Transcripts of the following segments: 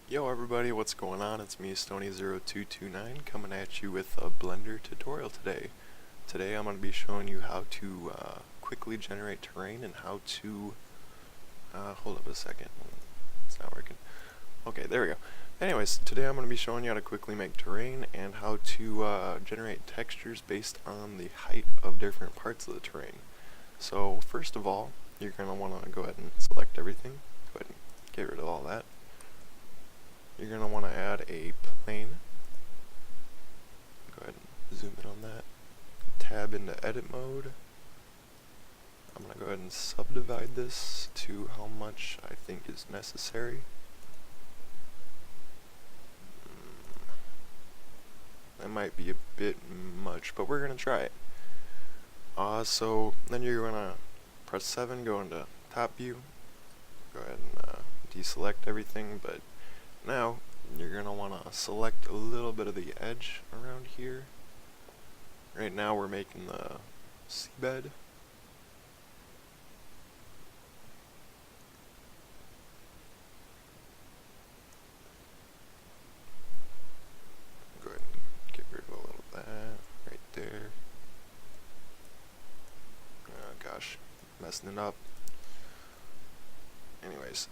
Yo everybody, what's going on? It's me, Stony0229, coming at you with a Blender tutorial today. Today I'm going to be showing you how to quickly generate terrain and how to... hold up a second, it's not working. Okay, there we go. Anyways, today I'm going to be showing you how to quickly make terrain and how to generate textures based on the height of different parts of the terrain. So first of all, you're going to want to go ahead and select everything. Go ahead and get rid of all that. You're going to want to add a plane. Go ahead and zoom in on that. Tab into edit mode. I'm going to go ahead and subdivide this to how much I think is necessary. That might be a bit much, but we're going to try it. So then you're going to press 7, go into top view. Go ahead and deselect everything, but now, you're going to want to select a little bit of the edge around here. Right now we're making the seabed. Go ahead and get rid of a little of that right there. Oh gosh, messing it up. Anyways.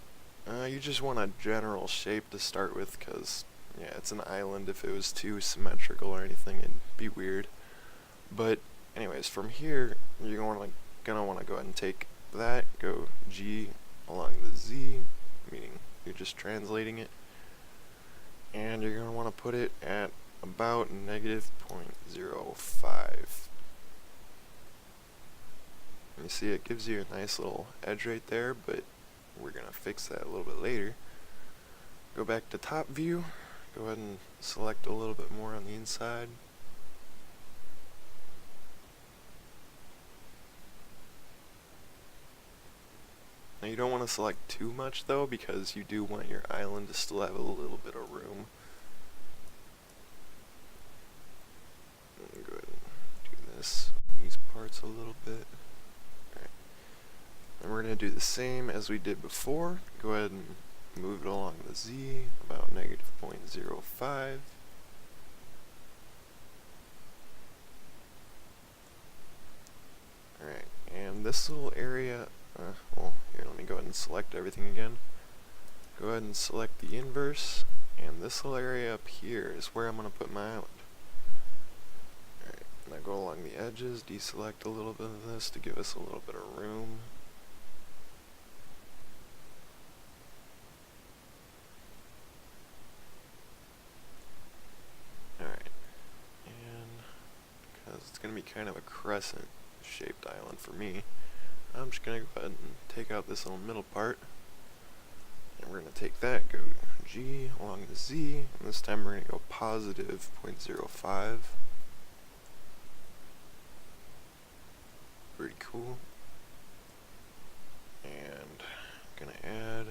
You just want a general shape to start with, because, yeah, it's an island. If it was too symmetrical or anything, it'd be weird. But, anyways, from here, you're gonna want to go ahead and take that, go G along the Z, meaning you're just translating it, and you're gonna want to put it at about -0.05. You see, it gives you a nice little edge right there, but we're going to fix that a little bit later. Go back to top view, go ahead and select a little bit more on the inside. Now you don't want to select too much though, because you do want your island to still have a little bit of room. Go ahead and do this, these parts a little bit. And we're going to do the same as we did before. Go ahead and move it along the Z, about -0.05. Alright, and this little area, well, here, let me go ahead and select everything again. Go ahead and select the inverse, and this little area up here is where I'm going to put my island. Alright, now go along the edges, deselect a little bit of this to give us a little bit of room. It's going to be kind of a crescent shaped island for me. I'm just going to go ahead and take out this little middle part, and we're going to take that, go G along the Z, and this time we're going to go +0.05. Pretty cool. And I'm going to add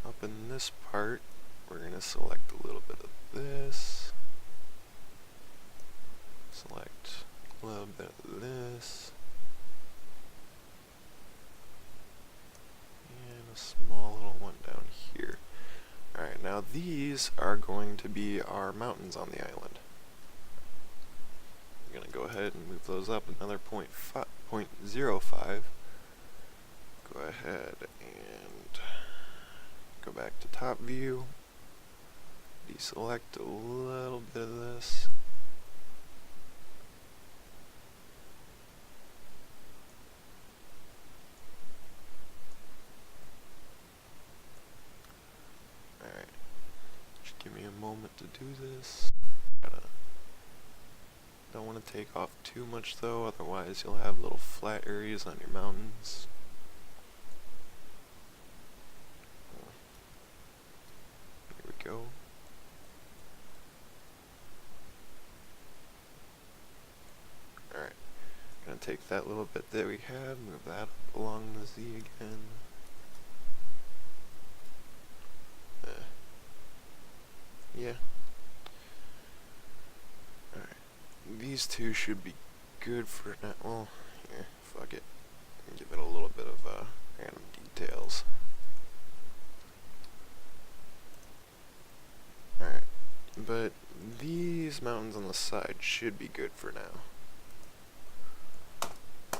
up in this part, we're going to select a little bit of this. Select a little bit of this, and a small little one down here. Alright, now these are going to be our mountains on the island. I'm going to go ahead and move those up another 0.05. Go ahead and go back to top view, deselect a little bit of this. Give me a moment to do this. Don't want to take off too much though, otherwise you'll have little flat areas on your mountains. Here we go. Alright, gonna take that little bit that we had, move that up along the Z again. Yeah. Alright. These two should be good for now. Well, yeah, fuck it. Give it a little bit of random details. But these mountains on the side should be good for now.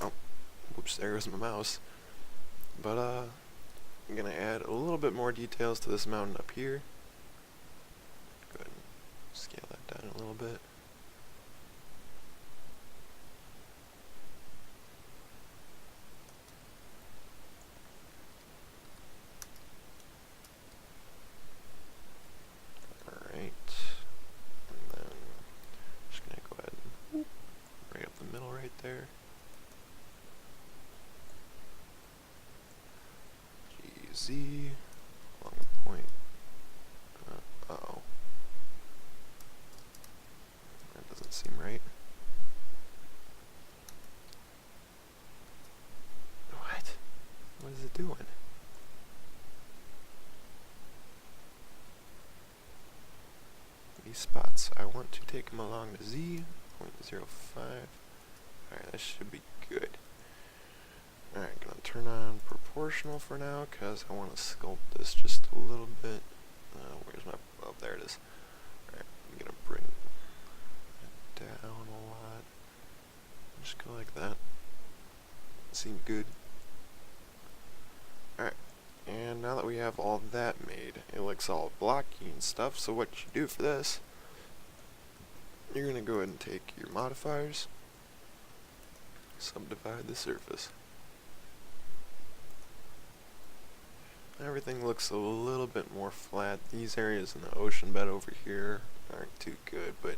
Oh, whoops, there goes my mouse. But I'm gonna add a little bit more details to this mountain up here. Go ahead and scale that down a little bit. Alright. And then just gonna go ahead and right up the middle right there. GZ along the point. Uh-oh. That doesn't seem right. What? What is it doing? These spots, I want to take them along the Z, 0.05. Alright, that should be good. Alright, gonna turn on proportional for now, because I want to sculpt this just a little bit. Where's my, oh, there it is. Alright, I'm gonna bring it down a lot. Just go like that. Seems good. Alright, and now that we have all that made, it looks all blocky and stuff, so what you do for this, you're gonna go ahead and take your modifiers, subdivide the surface. Everything looks a little bit more flat. These areas in the ocean bed over here aren't too good, but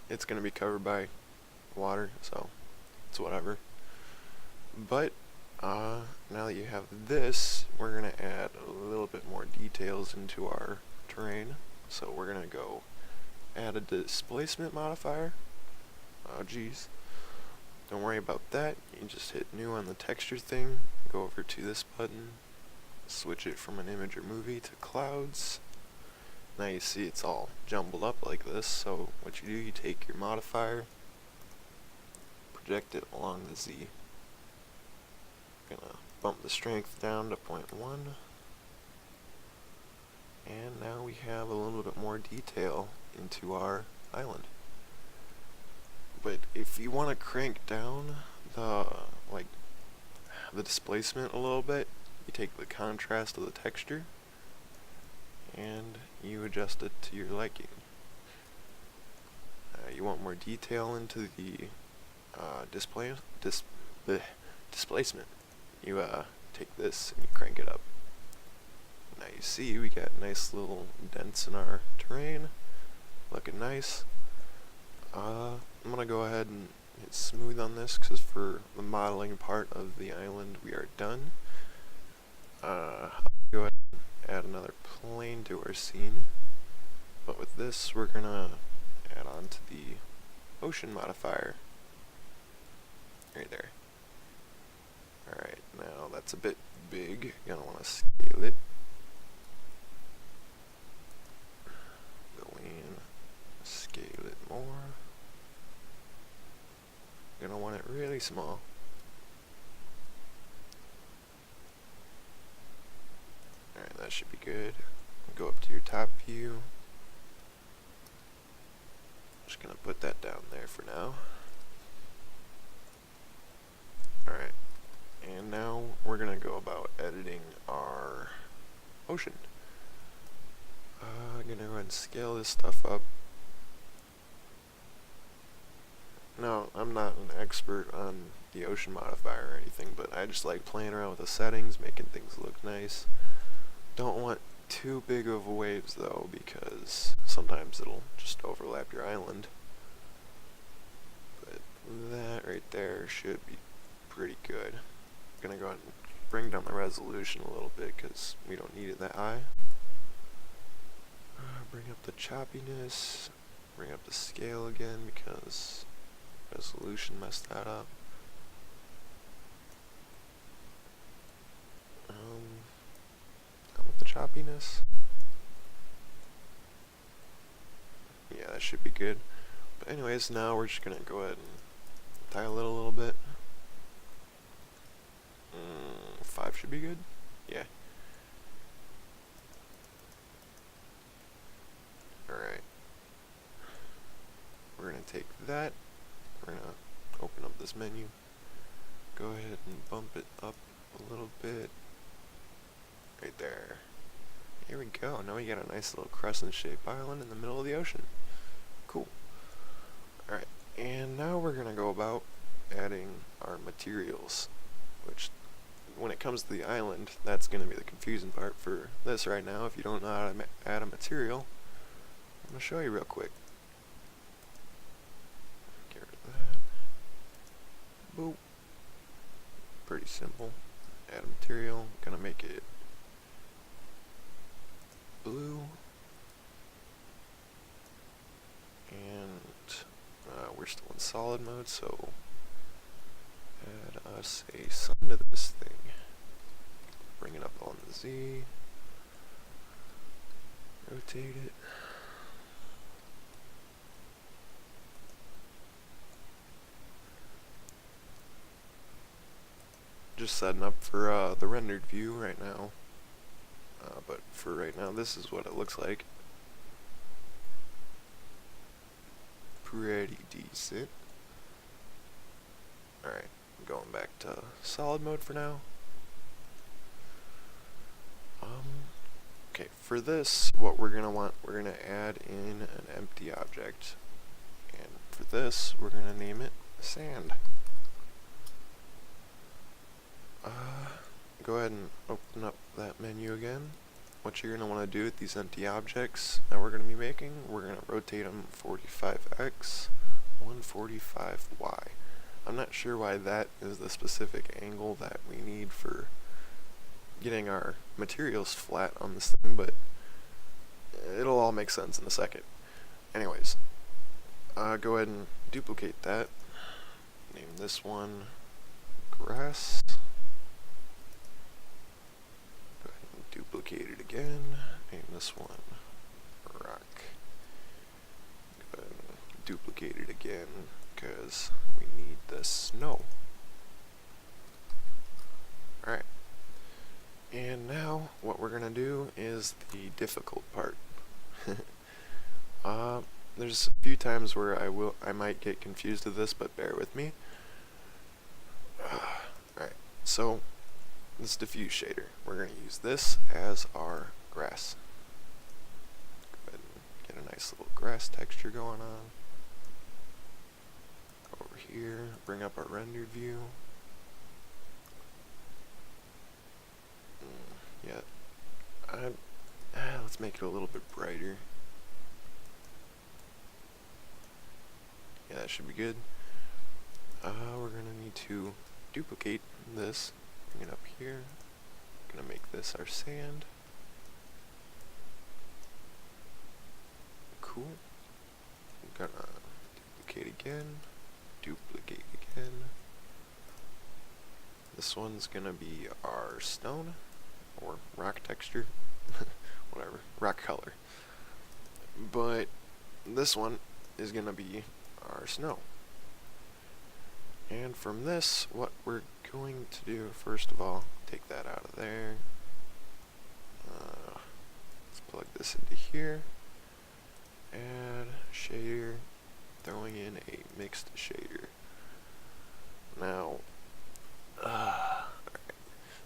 it's going to be covered by water, so it's whatever. But now that you have this, we're going to add a little bit more details into our terrain. So we're going to go add a displacement modifier. Oh geez. Don't worry about that. You just hit new on the texture thing, go over to this button, switch it from an image or movie to clouds. Now you see it's all jumbled up like this, so what you do, you take your modifier, project it along the Z. Gonna bump the strength down to 0.1, and now we have a little bit more detail into our island. But if you want to crank down the displacement a little bit, you take the contrast of the texture and you adjust it to your liking. You want more detail into the displacement. You take this and you crank it up. Now you see we got nice little dents in our terrain, looking nice. I'm gonna go ahead and hit smooth on this because for the modeling part of the island we are done. I'll go ahead and add another plane to our scene, but with this we're gonna add on to the Ocean Modifier right there. Alright, now that's a bit big, you're gonna want to scale it. Go in, scale it more. You're gonna want it really small. Alright, that should be good. Go up to your top view. Just gonna put that down there for now. Alright, and now we're gonna go about editing our ocean. I'm gonna go ahead and scale this stuff up. Now, I'm not an expert on the Ocean Modifier or anything, but I just like playing around with the settings, making things look nice. Don't want too big of waves though, because sometimes it'll just overlap your island. But that right there should be pretty good. I'm gonna go ahead and bring down the resolution a little bit because we don't need it that high. Bring up the choppiness, bring up the scale again because resolution messed that up. With the choppiness. Yeah, that should be good. But anyways, now we're just gonna go ahead and dial it a little bit. 5 should be good. Yeah. Alright. that, we're gonna open up this menu, go ahead and bump it up a little bit, right there. Here we go, now we got a nice little crescent-shaped island in the middle of the ocean. Cool. Alright, and now we're gonna go about adding our materials, which, when it comes to the island, that's gonna be the confusing part for this right now. If you don't know how to add a material, I'm gonna show you real quick. Get rid of that. Boop. Pretty simple. Add a material, gonna make it blue, and we're still in solid mode, so add us a sun to this thing. Bring it up on the Z, rotate it. Just setting up for the rendered view right now. But for right now, this is what it looks like. Pretty decent. Alright, going back to solid mode for now. Okay, for this, what we're gonna add in an empty object. And for this, we're gonna name it sand. Go ahead and open up that menu again. What you're going to want to do with these empty objects that we're going to be making, we're going to rotate them 45x, 145y. I'm not sure why that is the specific angle that we need for getting our materials flat on this thing, but it'll all make sense in a second. Anyways, go ahead and duplicate that. Name this one grass. Duplicate it again, name this one rock. Go ahead and duplicate it again, because we need the snow. Alright, and now what we're going to do is the difficult part. There's a few times where I might get confused with this, but bear with me. Alright, so this diffuse shader, we're going to use this as our grass. Go ahead and get a nice little grass texture going on. Over here, bring up our rendered view. Let's make it a little bit brighter. Yeah, that should be good. We're going to need to duplicate this. Bring it up here. Gonna make this our sand. Cool. Gonna duplicate again. Duplicate again. This one's gonna be our stone or rock texture. Whatever. Rock color. But this one is gonna be our snow. And from this, what we're going to do, first of all, take that out of there. Let's plug this into here. Add shader, throwing in a mixed shader. Now, alright.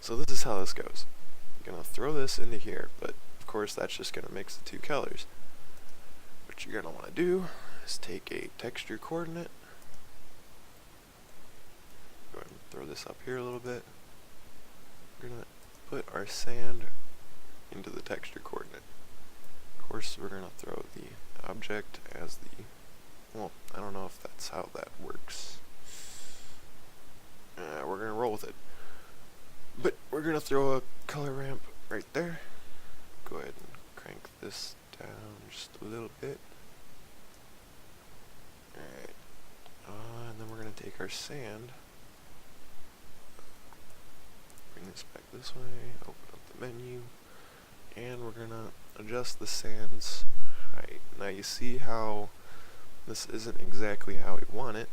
So this is how this goes. I'm gonna throw this into here, but of course that's just gonna mix the two colors. What you're gonna want to do is take a texture coordinate. Go ahead and throw this up here a little bit. We're going to put our sand into the texture coordinate. Of course, we're going to throw the object as the, well, I don't know if that's how that works. We're going to roll with it. But we're going to throw a color ramp right there. Go ahead and crank this down just a little bit. Alright. And then we're going to take our sand. Bring this back this way, open up the menu, and we're going to adjust the sand's height. Now you see how this isn't exactly how we want it.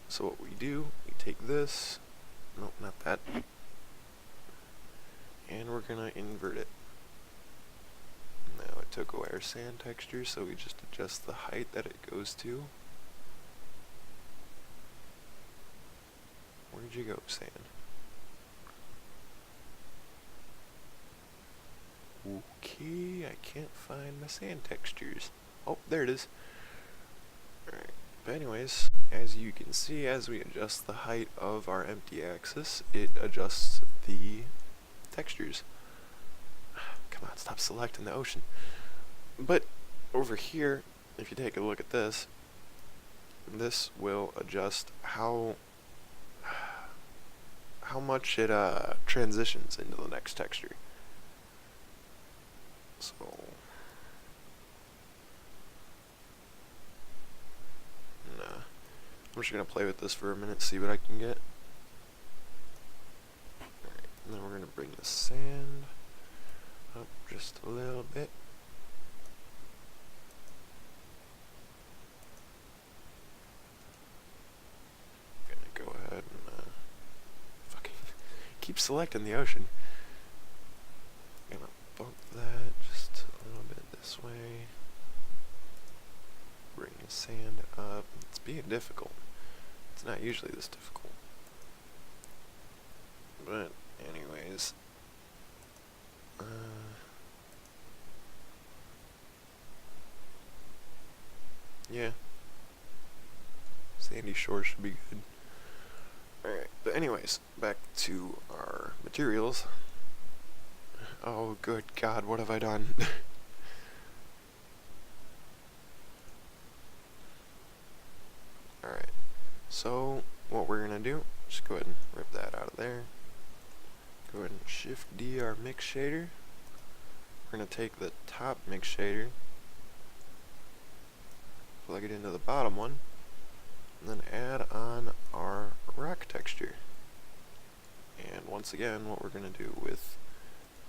So what we do, we take this, nope, not that, and we're going to invert it. Now it took away our sand texture, so we just adjust the height that it goes to. Where'd you go, sand? Okay, I can't find my sand textures. Oh, there it is. Alright, but anyways, as you can see, as we adjust the height of our empty axis, it adjusts the textures. Come on, stop selecting the ocean. But over here, if you take a look at this, this will adjust how much it transitions into the next texture. So I'm just gonna play with this for a minute, see what I can get. Alright, and then we're gonna bring the sand up just a little bit. Gonna go ahead and fucking keep selecting the ocean. Gonna bump that just a little bit this way. Bring the sand up. It's being difficult. It's not usually this difficult. But anyways, yeah, sandy shore should be good. Alright, but anyways, back to our materials. Oh good God, what have I done? Alright, so what we're gonna do, just go ahead and rip that out of there. Go ahead and Shift D our mix shader. We're gonna take the top mix shader, plug it into the bottom one, and then add on our rock texture. And once again, what we're gonna do with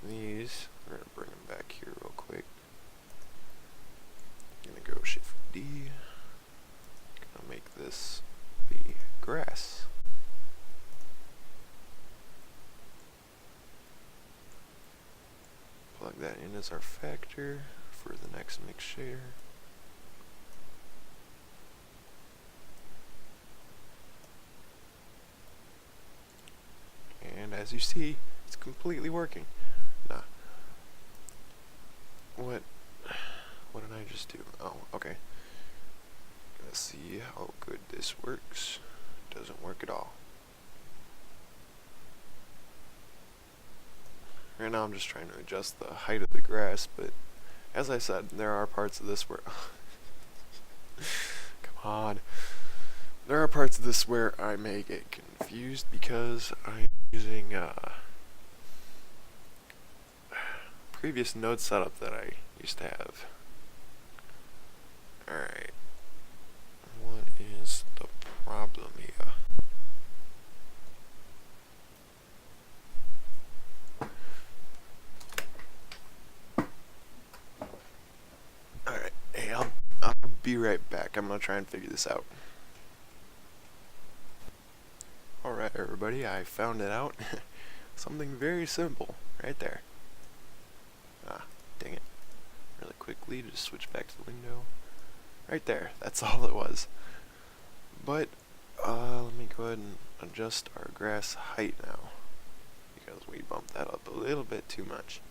these, we're gonna bring them back here real quick. Gonna go Shift D. Gonna make this the grass. Plug that in as our factor for the next mix shader. And as you see, it's completely working. Nah. What did I just do? Oh, okay. Let's see how good this works. Doesn't work at all. Right now I'm just trying to adjust the height of the grass, but as I said, there are parts of this where come on. There are parts of this where I may get confused because I'm using previous node setup that I used to have. Alright. What is the problem here? Alright, hey, I'll be right back. I'm gonna try and figure this out. Alright everybody, I found it out. Something very simple, right there. Ah, dang it. Really quickly, just switch back to the window. Right there, that's all it was. But, let me go ahead and adjust our grass height now, because we bumped that up a little bit too much.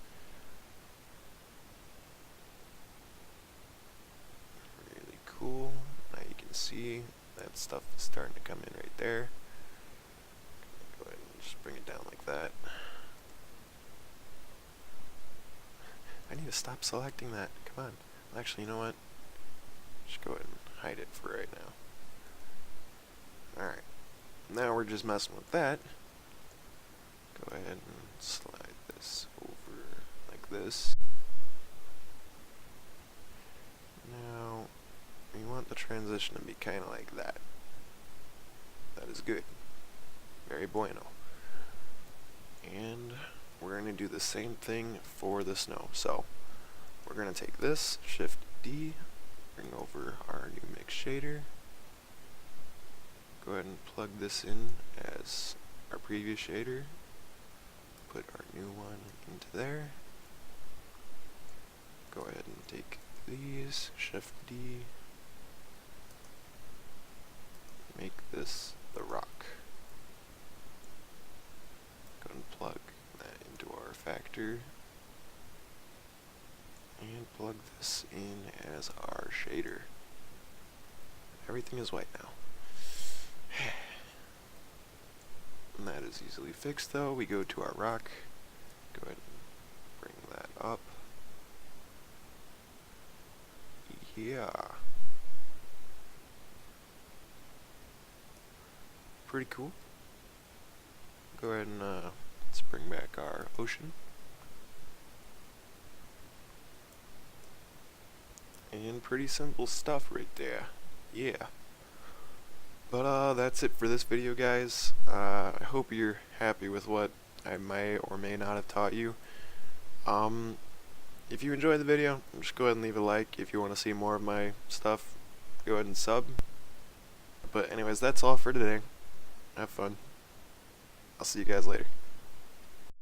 Really cool. Now you can see that stuff is starting to come in right there. Go ahead and just bring it down like that. I need to stop selecting that. Come on. Actually, you know what? Just go ahead and hide it for right now. Alright. Now we're just messing with that. Go ahead and slide this over like this. Now, we want the transition to be kind of like that. That is good. Very bueno. And we're going to do the same thing for the snow. So, we're going to take this, Shift D, bring over our new mix shader. Go ahead and plug this in as our previous shader. Put our new one into there. Go ahead and take these, Shift D. Make this the rock. Chapter and plug this in as our shader. Everything is white now. And that is easily fixed though. We go to our rock, go ahead and bring that up. Yeah. Pretty cool. Go ahead and let's bring back our ocean. And pretty simple stuff right there. Yeah. But that's it for this video, guys. I hope you're happy with what I may or may not have taught you. If you enjoyed the video, just go ahead and leave a like. If you want to see more of my stuff, go ahead and sub. But anyways, that's all for today. Have fun. I'll see you guys later.